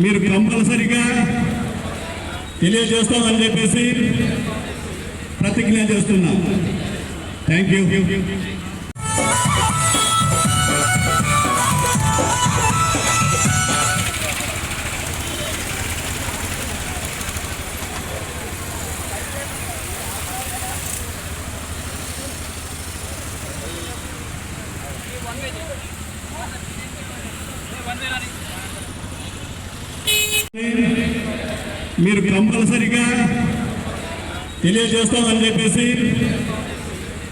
మీరు కంపల్సరిగా తెలియజేస్తామని చెప్పేసి ప్రతిజ్ఞ చేస్తున్నాం. Thank you. మీరు కంపల్సరిగా తెలియజేస్తామని చెప్పేసి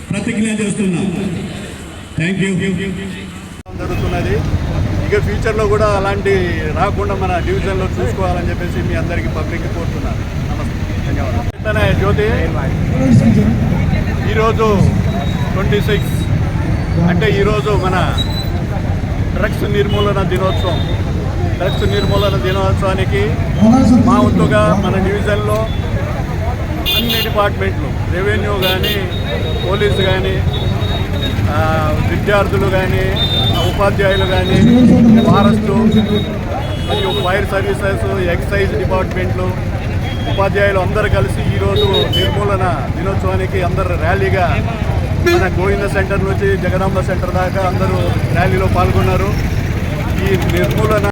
ప్రతిజ్ఞ చేస్తున్నాం. Thank you. జరుగుతున్నది. ఇక ఫ్యూచర్లో కూడా అలాంటి రాకుండా మన డివిజన్లో చూసుకోవాలని చెప్పేసి మీ అందరికీ పబ్లిక్ కోరుతున్నాను. నమస్తే, ధన్యవాదాలు. జ్యోతి, ఈరోజు 26 అంటే ఈరోజు మన డ్రగ్స్ నిర్మూలన దినోత్సవం. డ్రగ్స్ నిర్మూలన దినోత్సవానికి మా వంతుగా మన డివిజన్లో అన్ని డిపార్ట్మెంట్లు, రెవెన్యూ కానీ, పోలీసు కానీ, విద్యార్థులు కానీ, ఉపాధ్యాయులు కానీ, ఫారెస్టు మరియు ఫైర్ సర్వీసెస్, ఎక్సైజ్ డిపార్ట్మెంట్లు, ఉపాధ్యాయులు అందరూ కలిసి ఈరోజు నిర్మూలన దినోత్సవానికి అందరు ర్యాలీగా మన గోవింద సెంటర్ నుంచి జగదాంబ సెంటర్ దాకా అందరూ ర్యాలీలో పాల్గొన్నారు. ఈ నిర్మూలన